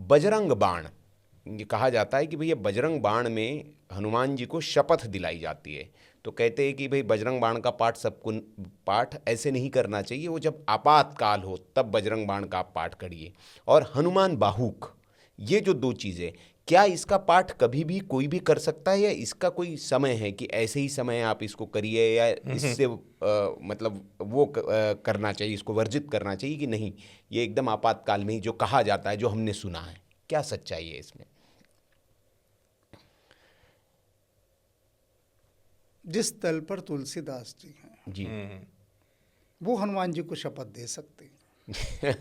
बजरंग बाण, ये कहा जाता है कि भैया बजरंग बाण में हनुमान जी को शपथ दिलाई जाती है। तो कहते हैं कि भाई बजरंग बाण का पाठ ऐसे नहीं करना चाहिए, वो जब आपातकाल हो तब बजरंग बाण का आप पाठ करिए। और हनुमान बाहुक, ये जो दो चीज़ें, क्या इसका पाठ कभी भी कोई भी कर सकता है, या इसका कोई समय है कि ऐसे ही समय आप इसको करिए, या इससे मतलब वो करना चाहिए, इसको वर्जित करना चाहिए कि नहीं, ये एकदम आपातकाल में ही जो कहा जाता है, जो हमने सुना है, क्या सच्चाई है इसमें? जिस तल पर तुलसीदास जी हैं जी। वो हनुमान जी को शपथ दे सकते हैं।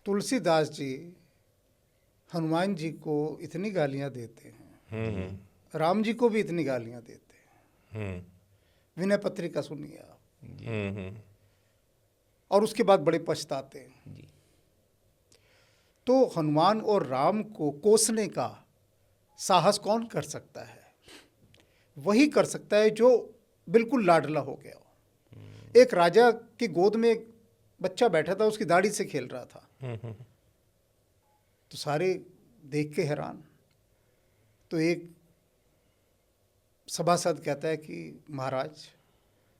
तुलसीदास जी हनुमान जी को इतनी गालियां देते हैं, राम जी को भी इतनी गालियां देते हैं। विनय पत्रिका सुनिए आप, और उसके बाद बड़े पछताते हैं। जी। तो हनुमान और राम को कोसने का साहस कौन कर सकता है? वही कर सकता है जो बिल्कुल लाडला हो गया हो। एक राजा की गोद में एक बच्चा बैठा था, उसकी दाढ़ी से खेल रहा था, तो सारे देख के हैरान। तो एक सभासद कहता है कि महाराज,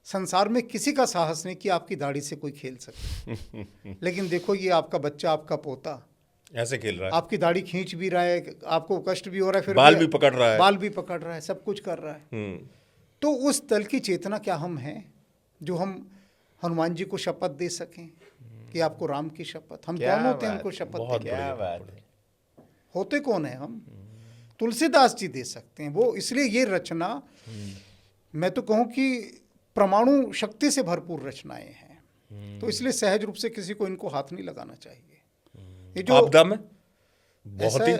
संसार में किसी का साहस नहीं कि आपकी दाढ़ी से कोई खेल सके, लेकिन देखो ये आपका बच्चा, आपका पोता ऐसे खेल रहा है, आपकी दाढ़ी खींच भी रहा है, आपको कष्ट भी हो रहा है, फिर बाल भी पकड़ रहा है, बाल भी पकड़ रहा है, सब कुछ कर रहा है। तो उस तल की चेतना क्या हम हैं जो हम हनुमान जी को शपथ दे सकें कि आपको राम की शपथ? हम कौन होते हैं उनको शपथ देने? क्या बात है। होते कौन है हम? तुलसीदास जी दे सकते हैं। वो इसलिए ये रचना, मैं तो कहूँ कि परमाणु शक्ति से भरपूर रचनाएं हैं, तो इसलिए सहज रूप से किसी को इनको हाथ नहीं लगाना चाहिए। ये जो आपदा में बहुत ही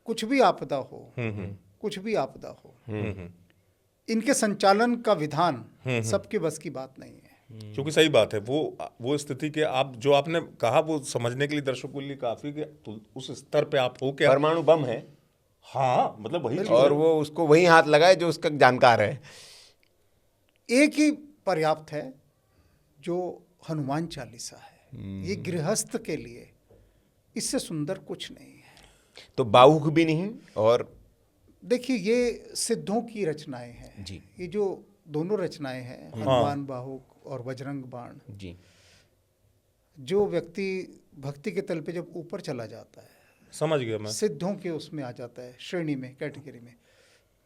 कुछ भी आपदा हो, कुछ भी आपदा हो, इनके संचालन का विधान सबके बस की बात नहीं है। क्योंकि सही बात है, वो स्थिति के आप जो आपने कहा वो समझने के लिए दर्शकों के लिए काफी कि उस स्तर पे आप हो क्या, परमाणु बम है। हाँ मतलब वही, और वो उसको वही हाथ लगाए जो उसका जानकार है। एक ही पर्याप्त है जो हनुमान चालीसा है। ये गृहस्थ के लिए इससे सुंदर कुछ नहीं है। तो बाहुक भी नहीं। और देखिए ये सिद्धों की रचनाएं हैं जी। ये जो दोनों रचनाएं हैं, हनुमान बाहुक और बजरंग बाण, जी, जो व्यक्ति भक्ति के तल पे जब ऊपर चला जाता है, समझ गया मैं, सिद्धों के उसमें आ जाता है, श्रेणी में, कैटेगरी में,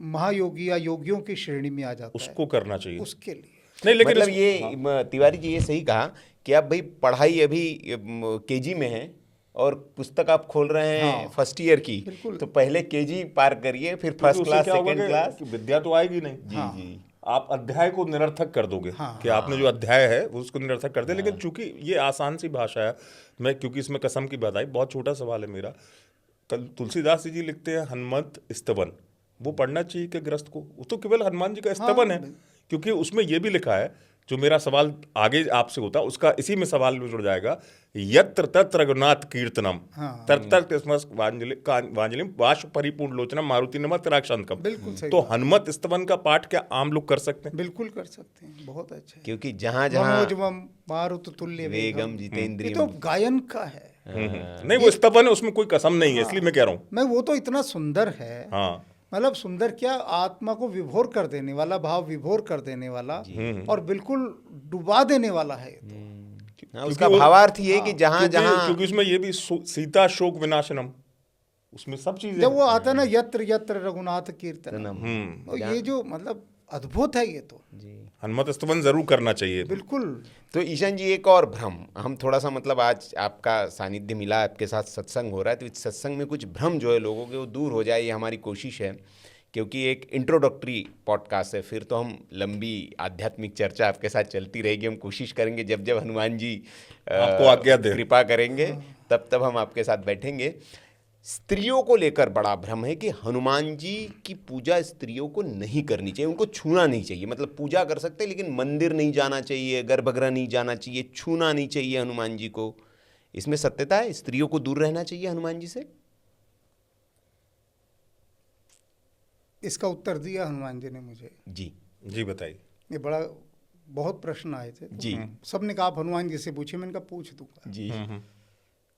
महायोगी या योगियों की श्रेणी में आ जाता है, उसको करना चाहिए उसके लिए नहीं। लेकिन मतलब ये तिवारी जी ये सही कहा कि आप भाई पढ़ाई अभी केजी में है और पुस्तक आप खोल रहे हैं फर्स्ट ईयर की, तो पहले केजी पार करिए, फिर फर्स्ट क्लास, सेकंड क्लास। विद्या तो आएगी नहीं। जी। आप अध्याय को निरर्थक कर दोगे कि आपने जो अध्याय है वो उसको निरर्थक कर दे। लेकिन चूंकि ये आसान सी भाषा है, मैं क्योंकि इसमें कसम की बात आई, बहुत छोटा सवाल है मेरा। तुलसीदास जी लिखते हैं हनुमत स्तवन, वो पढ़ना चाहिए कि ग्रस्त को? वो तो केवल हनुमान जी का स्तवन है, क्योंकि उसमें ये भी लिखा है, जो मेरा सवाल आगे आपसे होता उसका इसी में सवाल में जुड़ जाएगा, यत्र तत्र रघुनाथ कीर्तनम तत्र वांजलिम वाश परिपूर्ण लोचनम मारुति नमः राक्षांतकम। बिल्कुल सही। तो हनुमत स्तवन का पाठ क्या आम लोग कर सकते हैं? बिल्कुल कर सकते हैं, बहुत अच्छा है। क्योंकि जहाँ जहाँ मनोजवम मारुत तुल्य वेगम जितेंद्रियम, ये तो गायन का है। नहीं वो स्तवन है, उसमें कोई कसम नहीं है, इसलिए मैं कह रहा हूँ। मैं वो तो इतना सुंदर है, हाँ मतलब सुंदर क्या, आत्मा को विभोर कर देने वाला, भाव विभोर कर देने वाला, और बिल्कुल डुबा देने वाला है ये तो। उसका भावार्थ ये कि जहाँ जहाँ, क्योंकि उसमें ये भी सीता शोक विनाशनम, उसमें सब चीजें जब वो आता है ना, यत्र यत्र रघुनाथ कीर्तनम, और ये जो मतलब अद्भुत है ये तो। हनुमत स्तवन जरूर करना चाहिए। बिल्कुल। तो ईशान जी एक और भ्रम, हम थोड़ा सा मतलब आज आपका सानिध्य मिला, आपके साथ सत्संग हो रहा है, तो इस सत्संग में कुछ भ्रम जो है लोगों के वो दूर हो जाए, ये हमारी कोशिश है। क्योंकि एक इंट्रोडक्टरी पॉडकास्ट है, फिर तो हम लंबी आध्यात्मिक चर्चा आपके साथ चलती रहेगी। हम कोशिश करेंगे जब जब हनुमान जी आपको आज्ञा दे, कृपा करेंगे, तब तब हम आपके साथ बैठेंगे। स्त्रियों को लेकर बड़ा भ्रम है कि हनुमान जी की पूजा स्त्रियों को नहीं करनी चाहिए, उनको छूना नहीं चाहिए। मतलब पूजा कर सकते हैं लेकिन मंदिर नहीं जाना चाहिए, गर्भगृह नहीं जाना चाहिए, छूना नहीं चाहिए हनुमान जी को। इसमें सत्यता है? स्त्रियों को दूर रहना चाहिए हनुमान जी से? इसका उत्तर दिया हनुमान जी ने मुझे। जी बताइए। ये बड़ा बहुत प्रश्न आए थे जी। सबने कहा आप हनुमान जी से पूछिए, मैंने कहा पूछ दूंगा। जी।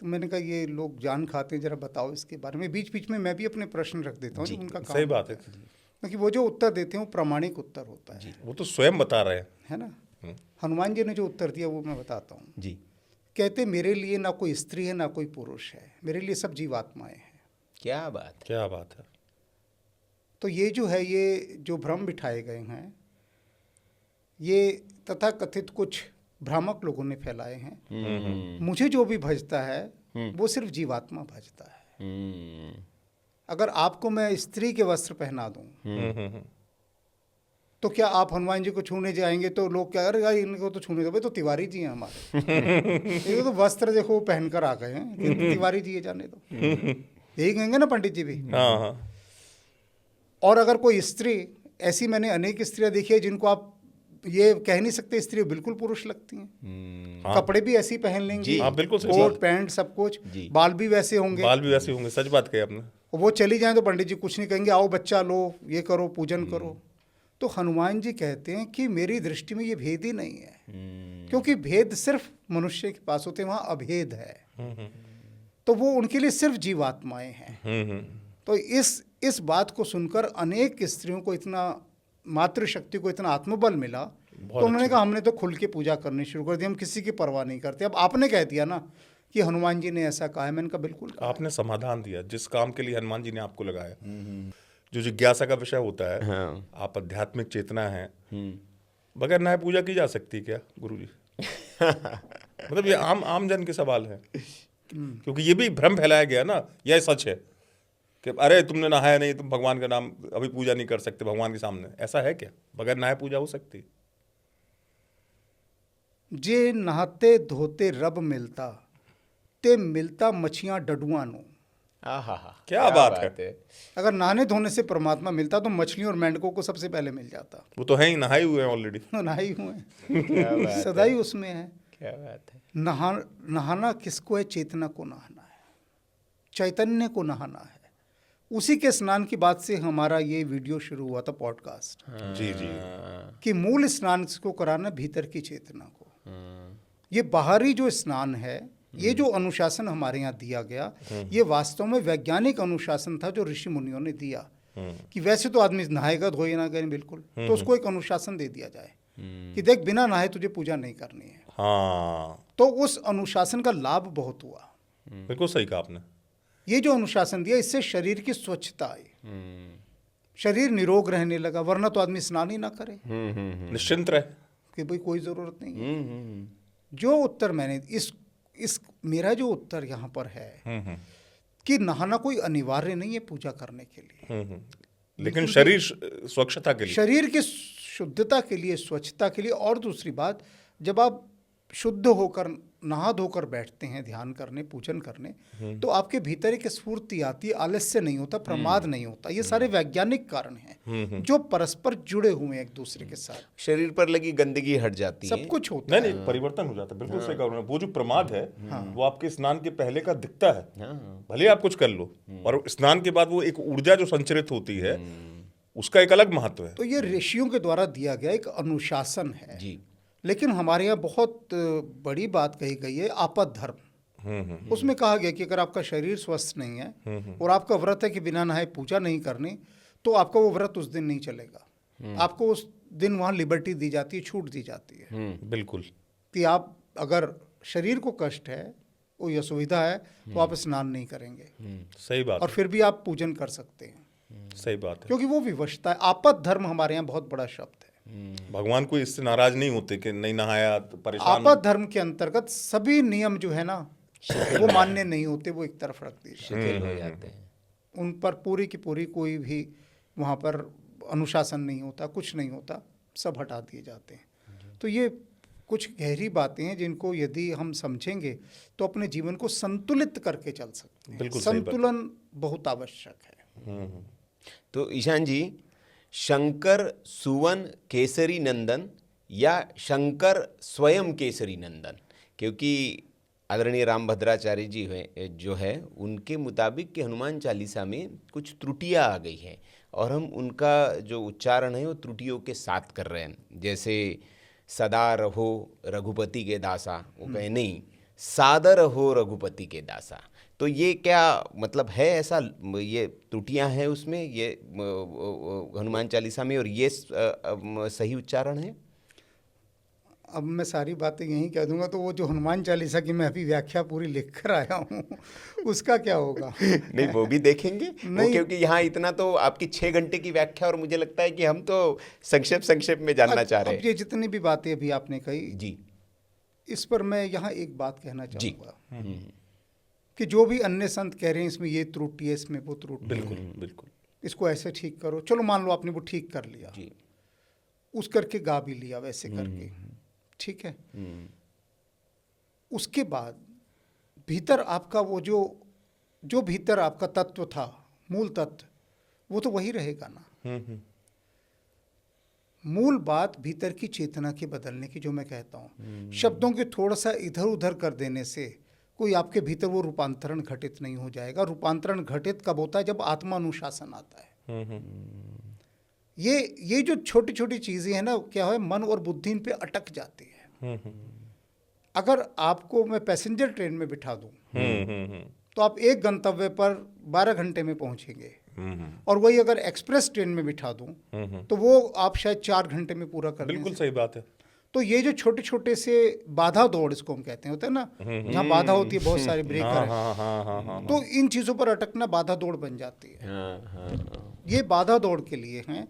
तो मैंने कहा ये लोग जान खाते हैं, जरा बताओ इसके बारे में। बीच बीच में मैं भी अपने प्रश्न रख देता हूँ, उनका काम सही बात है, क्योंकि वो जो उत्तर देते हैं वो प्रामाणिक उत्तर होता है वो तो स्वयं बता रहे हैं, है ना। हनुमान जी ने जो उत्तर दिया वो मैं बताता हूँ जी। कहते मेरे लिए ना कोई स्त्री है ना कोई पुरुष है, मेरे लिए सब जीवात्माएं हैं। क्या बात है। क्या बात है। तो ये जो है, ये जो भ्रम बिठाए गए हैं, ये तथाकथित कुछ भ्रामक लोगों ने फैलाए हैं। मुझे जो भी भजता है वो सिर्फ जीवात्मा भजता है। अगर आपको मैं स्त्री के वस्त्र पहना दूं तो क्या आप हनुमान जी को छूने जाएंगे तो लोग क्या करेंगे, इनको तो छूने दो, भाई तो तिवारी जी हैं हमारे, ये तो वस्त्र देखो वो पहनकर आ गए हैं, कि तिवारी जी ये जाने दो, यही कहेंगे ना पंडित जी भी। और अगर कोई स्त्री, ऐसी मैंने अनेक स्त्रियां देखी है जिनको आप ये कह नहीं सकते स्त्री बिल्कुल पुरुष लगती हैं। कपड़े भी ऐसे ही पहन लेंगी, बिल्कुल सही कोट पैंट सब कुछ, बाल भी वैसे होंगे, सच बात कही आपने। वो चली जाए तो पंडित जी कुछ नहीं कहेंगे, आओ बच्चा लो, ये करो, पूजन करो। तो हनुमान जी कहते हैं कि मेरी दृष्टि में ये भेद ही नहीं है, क्योंकि भेद सिर्फ मनुष्य के पास होते हैं, वहाँ अभेद है। तो वो उनके लिए सिर्फ जीवात्माएं हैं। तो इस बात को सुनकर अनेक स्त्रियों को इतना, मातृशक्ति को इतना आत्मबल मिला, तो उन्होंने कहा हमने तो खुल के पूजा करनी शुरू कर दी, हम किसी की परवाह नहीं करते। अब आपने कह दिया ना कि हनुमान जी ने ऐसा कहा है, मैंने कहा बिल्कुल आपने समाधान दिया जिस काम के लिए हनुमान जी ने आपको लगाया। जो जिज्ञासा का विषय होता है, हाँ। आप आध्यात्मिक चेतना है, बगैर न्याय पूजा की जा सकती है क्या गुरुजी? मतलब ये आम जन के सवाल है, क्योंकि ये भी भ्रम फैलाया गया ना, यह सच है कि अरे तुमने नहाया नहीं, तुम भगवान का नाम अभी पूजा नहीं कर सकते भगवान के सामने। ऐसा है क्या? बगैर नहाए पूजा हो सकती? जे नहाते धोते रब मिलता, ते मिलता मछियां डडुआ नो। क्या बात है। अगर नहाने धोने से परमात्मा मिलता तो मछलियों और मेंढकों को सबसे पहले मिल जाता। वो तो है ही, नहाए हुए हैं ऑलरेडी, नहाई हुए सदा ही उसमें है। क्या बात है। नहाना किसको है? चेतना को नहाना है, चैतन्य को नहाना है। उसी के स्नान की बात से हमारा ये वीडियो शुरू हुआ था, पॉडकास्ट। जी कि मूल स्नान को कराना भीतर की चेतना को। ये बाहरी जो स्नान है, ये जो अनुशासन हमारे यहाँ दिया गया, ये वास्तव में वैज्ञानिक अनुशासन था जो ऋषि मुनियों ने दिया। कि वैसे तो आदमी नहाएगा धोए ना करें बिल्कुल, तो उसको एक अनुशासन दे दिया जाए कि देख बिना नहाए तुझे पूजा नहीं करनी है। तो उस अनुशासन का लाभ बहुत हुआ। बिल्कुल सही कहा आपने। ये जो अनुशासन दिया, इससे शरीर की स्वच्छता आई, शरीर निरोग रहने लगा। वरना तो आदमी स्नान ही ना करे, निश्चिंत रहे कि भाई कोई जरूरत नहीं है। जो उत्तर मैंने इस मेरा जो उत्तर यहाँ पर है कि नहाना कोई अनिवार्य नहीं है पूजा करने के लिए, लेकिन शरीर स्वच्छता के लिए, शरीर की शुद्धता के लिए, स्वच्छता के लिए। और दूसरी बात, जब आप शुद्ध होकर नहा धोकर बैठते हैं ध्यान करने, पूजन करने, तो आपके भीतर एक स्फूर्ति आती है, आलस्य नहीं होता, प्रमाद नहीं होता। ये सारे वैज्ञानिक कारण हैं जो परस्पर जुड़े हुए हैं एक दूसरे के साथ। शरीर पर लगी गंदगी हट जाती है, सब कुछ होता है। नहीं परिवर्तन हो जाता है। बिल्कुल सही कहा। वो जो प्रमाद है वो आपके स्नान के पहले का दिखता है, भले आप कुछ कर लो, और स्नान के बाद वो एक ऊर्जा जो संचरित होती है उसका एक अलग महत्व है। तो ये ऋषियों के द्वारा दिया गया एक अनुशासन है जी। लेकिन हमारे यहाँ बहुत बड़ी बात कही गई है, आपद धर्म। उसमें कहा गया कि अगर आपका शरीर स्वस्थ नहीं है और आपका व्रत है कि बिना नहाए पूजा नहीं करनी, तो आपका वो व्रत उस दिन नहीं चलेगा। आपको उस दिन वहाँ लिबर्टी दी जाती है, छूट दी जाती है। बिल्कुल कि आप अगर शरीर को कष्ट है, कोई असुविधा है, तो आप स्नान नहीं करेंगे। सही बात। और फिर भी आप पूजन कर सकते हैं। सही बात है, क्योंकि वो विवशता है। आपद धर्म हमारे यहाँ बहुत बड़ा शब्द है। भगवान कोई इससे नाराज नहीं होते कि नहीं नहाया तो परेशान। आपद धर्म के अंतर्गत सभी नियम जो है ना वो मान्य नहीं होते, वो एक तरफ रख दिए शिथिल हो जाते हैं। उन पर पूरी की पूरी कोई भी वहाँ पर अनुशासन नहीं होता, कुछ नहीं होता, सब हटा दिए जाते हैं। तो ये कुछ गहरी बातें हैं जिनको यदि हम समझेंगे तो अपने जीवन को संतुलित करके चल सकते हैं। बिल्कुल सही बात। संतुलन बहुत आवश्यक है। तो ईशान जी, शंकर सुवन केसरी नंदन या शंकर स्वयं केसरी नंदन, क्योंकि आदरणीय रामभद्राचार्य जी जो है उनके मुताबिक कि हनुमान चालीसा में कुछ त्रुटियां आ गई हैं और हम उनका जो उच्चारण है वो त्रुटियों के साथ कर रहे हैं। जैसे सदा रहो रघुपति के दासा, वो कहे नहीं, सादर हो रघुपति के दासा। तो ये क्या मतलब है, ऐसा ये त्रुटियां हैं उसमें, ये हनुमान चालीसा में, और ये सही उच्चारण है? अब मैं सारी बातें यहीं कह दूंगा तो वो जो हनुमान चालीसा की मैं अभी व्याख्या पूरी लिख कर आया हूँ उसका क्या होगा? नहीं, वो भी देखेंगे नहीं, क्योंकि यहाँ इतना तो आपकी 6 घंटे की व्याख्या, और मुझे लगता है कि हम तो संक्षेप में जानना चाह रहे अब हैं। ये जितनी भी बातें अभी आपने कही जी इस पर मैं यहाँ एक बात कहना जी। चाहूँगा कि जो भी अन्य संत कह रहे हैं इसमें ये त्रुटि है, इसमें वो त्रुटि है, बिल्कुल बिल्कुल। इसको ऐसे ठीक करो, चलो मान लो आपने वो ठीक कर लिया, जी। उस करके गा भी लिया वैसे करके, ठीक है। उसके बाद भीतर आपका वो जो भीतर आपका तत्व था, मूल तत्व, वो तो वही रहेगा ना। मूल बात भीतर की चेतना के बदलने की, जो मैं कहता हूँ, शब्दों के थोड़ा सा इधर उधर कर देने से कोई आपके भीतर वो रूपांतरण घटित नहीं हो जाएगा। रूपांतरण घटित कब होता है? जब आत्मा अनुशासन आता है। ये जो छोटी छोटी चीज़ें हैं ना, क्या है, मन और बुद्धि इन पे अटक जाती है। अगर आपको मैं पैसेंजर ट्रेन में बिठा दूं तो आप एक गंतव्य पर 12 घंटे में पहुंचेंगे, और वही अगर एक्सप्रेस ट्रेन में बिठा दूं तो वो आप शायद 4 घंटे में पूरा कर बिल्कुल दें। सही बात है। तो ये जो छोटे छोटे से बाधा दौड़, इसको हम कहते हैं, होता है ना, जहाँ बाधा होती है, बहुत सारे ब्रेकर है, तो इन चीज़ों पर अटकना बाधा दौड़ बन जाती है। ये बाधा दौड़ के लिए हैं।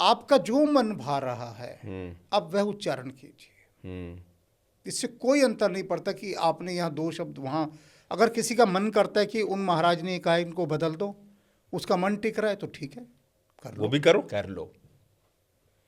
आपका जो मन भा रहा है अब वह उच्चारण कीजिए। इससे कोई अंतर नहीं पड़ता कि आपने यहाँ 2 शब्द वहाँ, अगर किसी का मन करता है कि उन महाराज ने कहा इनको बदल दो, उसका मन टिक रहा है तो ठीक है, कर लो, वो भी करो। कर लो।